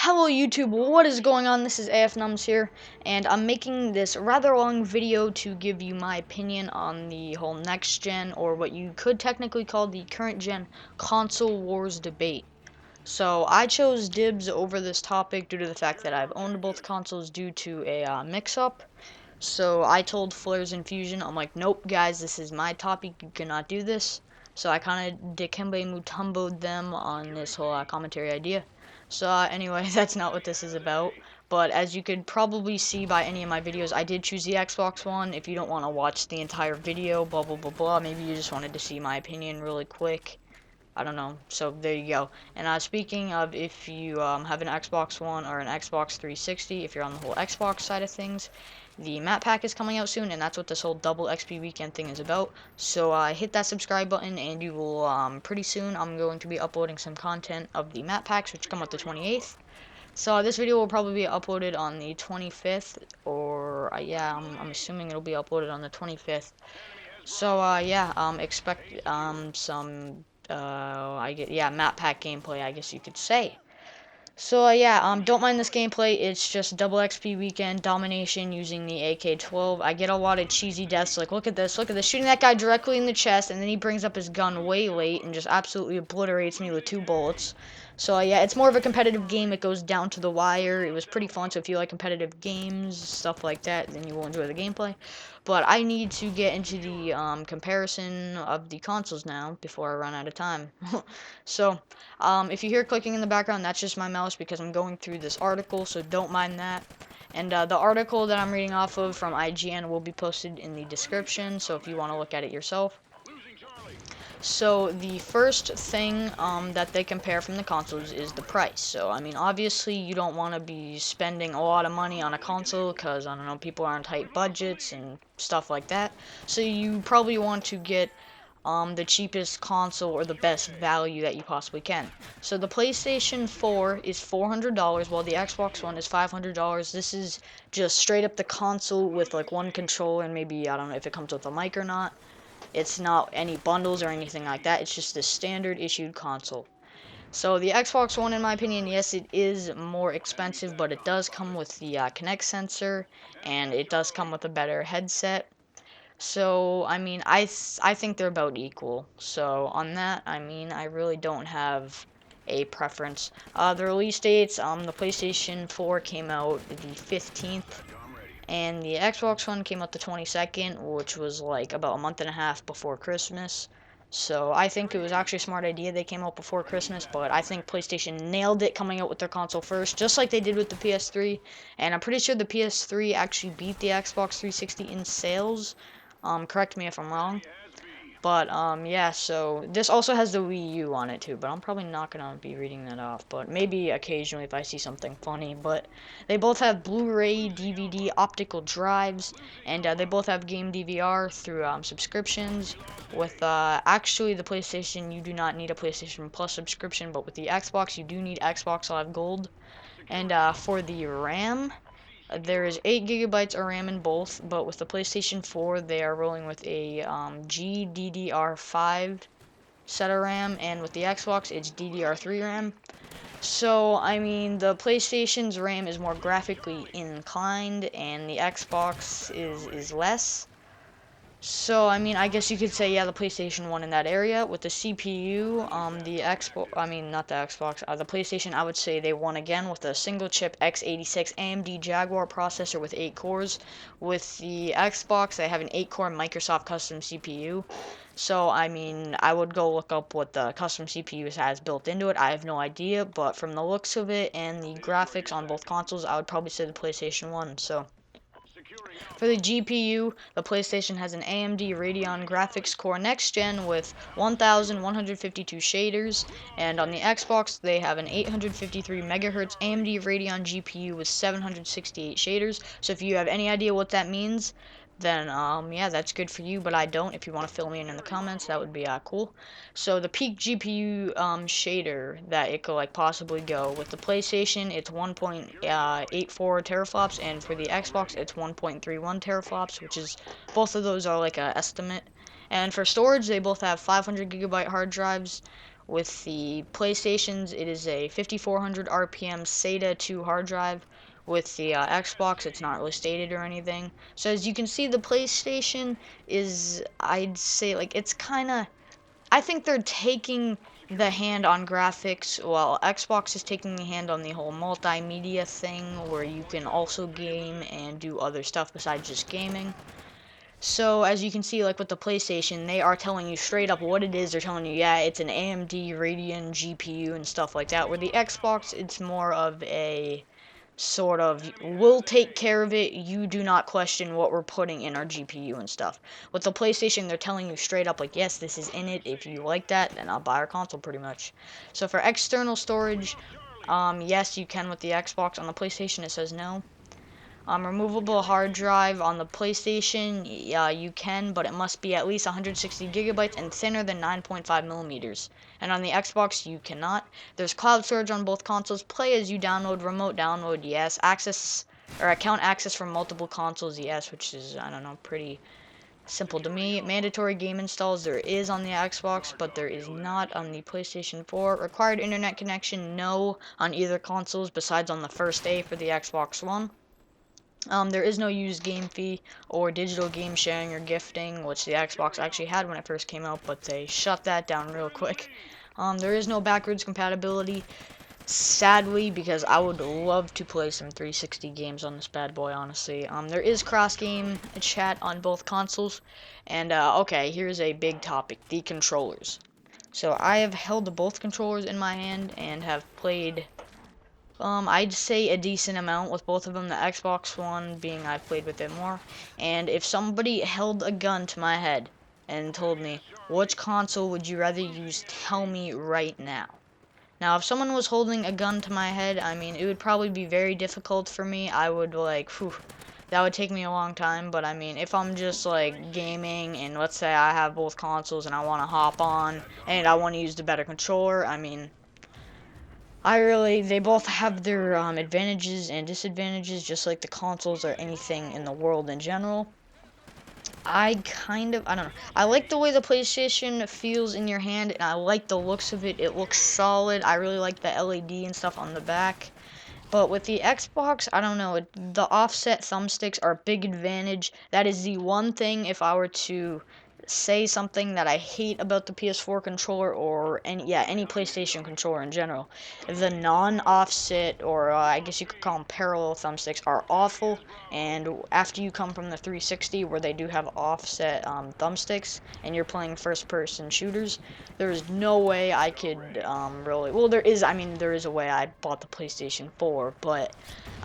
Hello YouTube, what is going on? This is AFNums here, and I'm making this rather long video to give you my opinion on the whole next gen, or what you could technically call the current gen console wars debate. So I chose dibs over this topic due to the fact that I've owned both consoles due to a mix-up. So I told Flares and Fusion, I'm like, nope guys, this is my topic, you cannot do this. So I kind of dikembe mutomboed them on this whole commentary idea. So anyway, that's not what this is about. But as you could probably see by any of my videos, I did choose the Xbox One. If you don't want to watch the entire video, blah blah blah blah, maybe you just wanted to see my opinion really quick. I don't know. So there you go. And speaking of, if you have an Xbox One or an Xbox 360, if you're on the whole Xbox side of things, the map pack is coming out soon, and that's what this whole double XP weekend thing is about. So hit that subscribe button, and you will pretty soon I'm going to be uploading some content of the map packs, which come out the 28th. So this video will probably be uploaded on the 25th, or yeah, I'm assuming it'll be uploaded on the 25th. So yeah, expect some map pack gameplay, I guess you could say. So yeah, don't mind this gameplay. It's just double XP weekend domination using the AK-12. I get a lot of cheesy deaths, like look at this, shooting that guy directly in the chest, and then he brings up his gun way late and just absolutely obliterates me with 2 bullets. So yeah, it's more of a competitive game. It goes down to the wire. It was pretty fun, so if you like competitive games, stuff like that, then you will enjoy the gameplay. But I need to get into the comparison of the consoles now before I run out of time. So if you hear clicking in the background, that's just my mouse because I'm going through this article, so don't mind that. And the article that I'm reading off of from IGN will be posted in the description, so if you want to look at it yourself. So the first thing that they compare from the consoles is the price. So I mean, obviously you don't want to be spending a lot of money on a console because, I don't know, people are on tight budgets and stuff like that. So you probably want to get the cheapest console or the best value that you possibly can. So the PlayStation 4 is $400, while the Xbox One is $500. This is just straight up the console with like one controller and maybe, I don't know if it comes with a mic or not. It's not any bundles or anything like that. It's just the standard issued console. So the Xbox One, in my opinion, yes, it is more expensive, but it does come with the Kinect sensor, and it does come with a better headset. So, I mean, I think they're about equal. So, on that, I mean, I really don't have a preference. The release dates, the PlayStation 4 came out the 15th, and the Xbox One came out the 22nd, which was like about a month and a half before Christmas. So, I think it was actually a smart idea they came out before Christmas, but I think PlayStation nailed it coming out with their console first, just like they did with the PS3, and I'm pretty sure the PS3 actually beat the Xbox 360 in sales. Correct me if I'm wrong. But, yeah, so this also has the Wii U on it, too, but I'm probably not gonna be reading that off, but maybe occasionally if I see something funny. But they both have Blu-ray, DVD, optical drives, and they both have game DVR through subscriptions. With, actually, the PlayStation, you do not need a PlayStation Plus subscription, but with the Xbox, you do need Xbox Live Gold. And, for the RAM, there is 8 gigabytes of RAM in both, but with the PlayStation 4, they are rolling with a GDDR5 set of RAM, and with the Xbox, it's DDR3 RAM. So, I mean, the PlayStation's RAM is more graphically inclined, and the Xbox is less. So, I mean, I guess you could say, yeah, the PlayStation won in that area. With the CPU, the Xbox, I mean, not the Xbox, the PlayStation, I would say they won again with a single-chip x86 AMD Jaguar processor with 8 cores. With the Xbox, they have an 8-core Microsoft custom CPU. So, I mean, I would go look up what the custom CPU has built into it. I have no idea, but from the looks of it and the graphics on both consoles, I would probably say the PlayStation won, so. For the GPU, the PlayStation has an AMD Radeon Graphics Core Next Gen with 1152 shaders, and on the Xbox they have an 853 MHz AMD Radeon GPU with 768 shaders. So if you have any idea what that means, then yeah, that's good for you, but I don't. If you want to fill me in the comments, that would be cool. So the peak GPU shader that it could like possibly go with the PlayStation, it's 1.84 teraflops, and for the Xbox, it's 1.31 teraflops, which is, both of those are like a estimate. And for storage, they both have 500 gigabyte hard drives With the PlayStations, it is a 5400 RPM SATA 2 hard drive. With the Xbox, it's not really stated or anything. So as you can see, the PlayStation is, I'd say, like, it's kind of, I think they're taking the hand on graphics, while Xbox is taking the hand on the whole multimedia thing, where you can also game and do other stuff besides just gaming. So, as you can see, like with the PlayStation, they are telling you straight up what it is. They're telling you, yeah, it's an AMD Radeon GPU and stuff like that. Where the Xbox, it's more of a sort of, we'll take care of it, you do not question what we're putting in our GPU and stuff. With the PlayStation, they're telling you straight up, like, yes, this is in it. If you like that, then I'll buy our console, pretty much. So, for external storage, yes, you can with the Xbox. On the PlayStation, it says no. Removable hard drive on the PlayStation, yeah, you can, but it must be at least 160 gigabytes and thinner than 9.5 millimeters. And on the Xbox, you cannot. There's cloud storage on both consoles. Play as you download, remote download, yes. Access or account access from multiple consoles, yes, which is, I don't know, pretty simple to me. Mandatory game installs there is on the Xbox, but there is not on the PlayStation 4. Required internet connection, no, on either consoles besides on the first day for the Xbox One. There is no used game fee or digital game sharing or gifting, which the Xbox actually had when it first came out, but they shut that down real quick. There is no backwards compatibility, sadly, because I would love to play some 360 games on this bad boy, honestly. There is cross-game chat on both consoles, and, okay, here's a big topic, the controllers. So, I have held both controllers in my hand and have played I'd say a decent amount with both of them. The Xbox One being I've played with it more. And if somebody held a gun to my head and told me, which console would you rather use, tell me right now. Now, if someone was holding a gun to my head, I mean, it would probably be very difficult for me. I would, like, that would take me a long time. But, I mean, if I'm just, like, gaming, and let's say I have both consoles and I want to hop on, and I want to use the better controller, I mean, they both have their advantages and disadvantages, just like the consoles or anything in the world in general. I don't know. I like the way the PlayStation feels in your hand, and I like the looks of it. It looks solid. I really like the LED and stuff on the back. But with the Xbox, I don't know. The offset thumbsticks are a big advantage. That is the one thing, if I were to say something that I hate about the PS4 controller or any PlayStation controller in general. The non-offset, or I guess you could call them parallel thumbsticks, are awful. And after you come from the 360, where they do have offset thumbsticks, and you're playing first-person shooters, there's no way I could really. Well, there is a way. I bought the PlayStation 4, but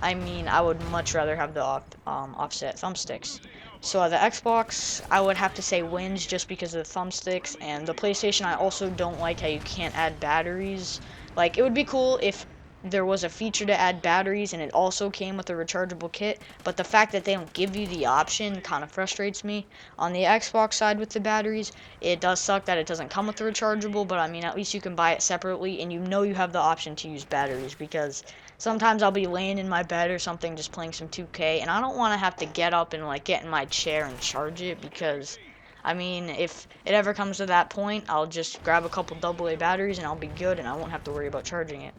I mean, I would much rather have the offset thumbsticks. So the Xbox, I would have to say wins just because of the thumbsticks, and the PlayStation, I also don't like how you can't add batteries. Like, it would be cool if there was a feature to add batteries and it also came with a rechargeable kit, but the fact that they don't give you the option kind of frustrates me. On the Xbox side with the batteries, it does suck that it doesn't come with the rechargeable, but I mean, at least you can buy it separately, and you know you have the option to use batteries, because sometimes I'll be laying in my bed or something just playing some 2K, and I don't want to have to get up and, like, get in my chair and charge it, because, I mean, if it ever comes to that point, I'll just grab a couple AA batteries and I'll be good, and I won't have to worry about charging it.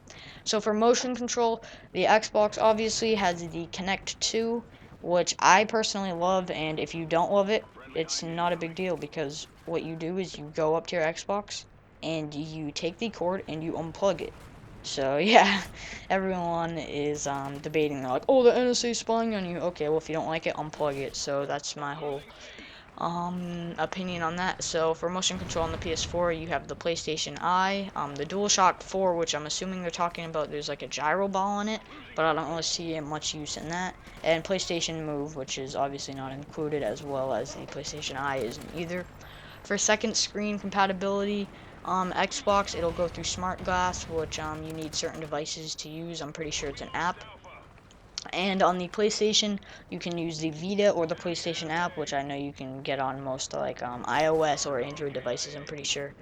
So for motion control, the Xbox obviously has the Kinect 2, which I personally love, and if you don't love it, it's not a big deal, because what you do is you go up to your Xbox, and you take the cord and you unplug it. So, yeah, everyone is debating. They're like, oh, the NSA spying on you. Okay, well, if you don't like it, unplug it. So that's my whole opinion on that. So for motion control on the PS4, you have the PlayStation Eye, the DualShock 4, which I'm assuming they're talking about. There's like a gyro ball on it, but I don't really see much use in that. And PlayStation Move, which is obviously not included, as well as the PlayStation Eye isn't either. For second screen compatibility, Xbox, it'll go through Smart Glass, which you need certain devices to use. I'm pretty sure it's an app. And on the PlayStation, you can use the Vita or the PlayStation app, which I know you can get on most like iOS or Android devices, I'm pretty sure.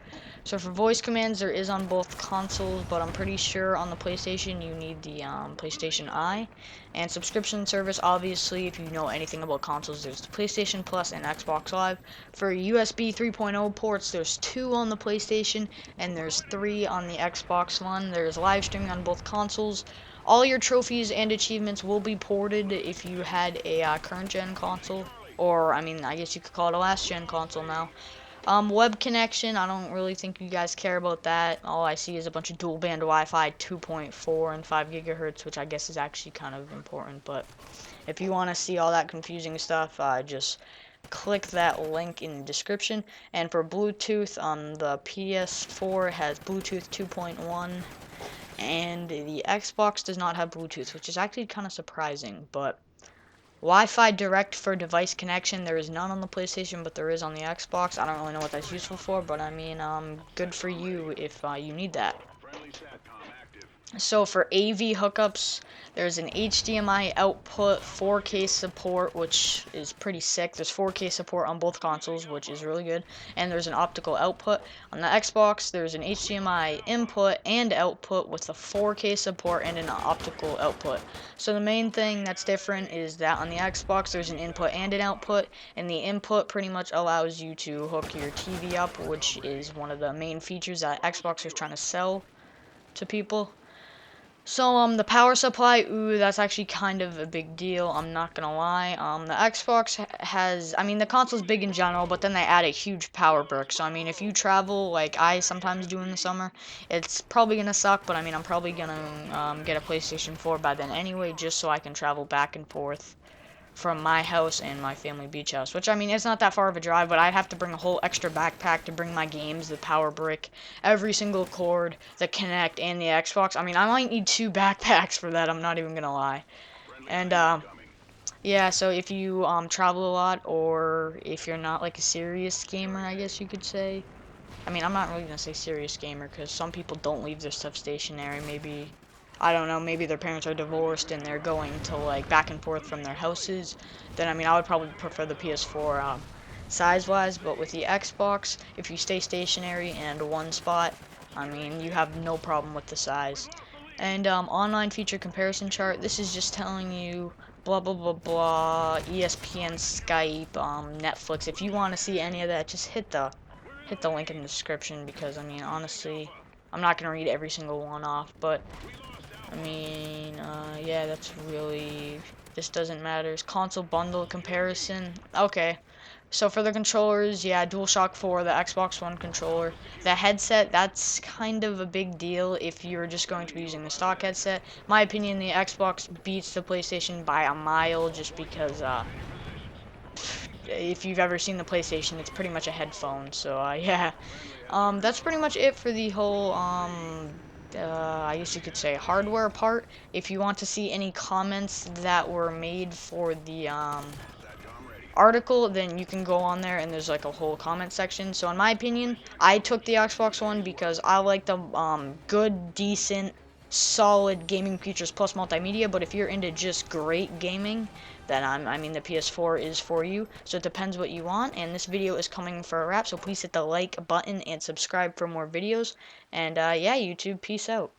So for voice commands, there is on both consoles, but I'm pretty sure on the PlayStation you need the PlayStation Eye. And subscription service, obviously, if you know anything about consoles, there's the PlayStation Plus and Xbox Live. For USB 3.0 ports, there's 2 on the PlayStation, and there's 3 on the Xbox One. There's live streaming on both consoles. All your trophies and achievements will be ported if you had a current-gen console. Or, I mean, I guess you could call it a last-gen console now. Web connection, I don't really think you guys care about that. All I see is a bunch of dual band Wi-Fi, 2.4 and 5 gigahertz, which I guess is actually kind of important. But if you want to see all that confusing stuff, just click that link in the description. And for Bluetooth, the PS4 has Bluetooth 2.1, and the Xbox does not have Bluetooth, which is actually kind of surprising, but Wi-Fi direct for device connection, there is none on the PlayStation, but there is on the Xbox. I don't really know what that's useful for, but I mean, good for you if you need that. So for AV hookups, there's an HDMI output, 4K support, which is pretty sick. There's 4K support on both consoles, which is really good. And there's an optical output. On the Xbox, there's an HDMI input and output with a 4K support and an optical output. So the main thing that's different is that on the Xbox, there's an input and an output. And the input pretty much allows you to hook your TV up, which is one of the main features that Xbox is trying to sell to people. So, the power supply, ooh, that's actually kind of a big deal, I'm not gonna lie. The Xbox has, I mean, the console's big in general, but then they add a huge power brick. So, I mean, if you travel, like I sometimes do in the summer, it's probably gonna suck, but I mean, I'm probably gonna, get a PlayStation 4 by then anyway, just so I can travel back and forth from my house and my family beach house, which I mean it's not that far of a drive, but I'd have to bring a whole extra backpack to bring my games, the power brick, every single cord, the Kinect, and the Xbox. I mean, I might need 2 backpacks for that, I'm not even gonna lie. And yeah, so if you travel a lot, or if you're not like a serious gamer, I guess you could say. I mean, I'm not really gonna say serious gamer, because some people don't leave their stuff stationary. Maybe, I don't know, maybe their parents are divorced and they're going to like back and forth from their houses. Then I mean, I would probably prefer the PS4 size-wise, but with the Xbox, if you stay stationary and one spot, I mean, you have no problem with the size. And online feature comparison chart, this is just telling you blah blah blah blah, ESPN, Skype, Netflix. If you want to see any of that, just hit the link in the description, because I mean, honestly, I'm not gonna read every single one off, but I mean, yeah, that's really, this doesn't matter. Console bundle comparison. Okay, so for the controllers, yeah, DualShock 4, the Xbox One controller. The headset, that's kind of a big deal if you're just going to be using the stock headset. My opinion, the Xbox beats the PlayStation by a mile, just because, if you've ever seen the PlayStation, it's pretty much a headphone, so, yeah. That's pretty much it for the whole, I guess you could say hardware part. If you want to see any comments that were made for the article, then you can go on there and there's like a whole comment section. So in my opinion, I took the Xbox One because I like the good, decent, solid gaming features plus multimedia. But if you're into just great gaming, then I mean the PS4 is for you. So it depends what you want. And this video is coming for a wrap, so please hit the like button and subscribe for more videos. And yeah, YouTube, peace out.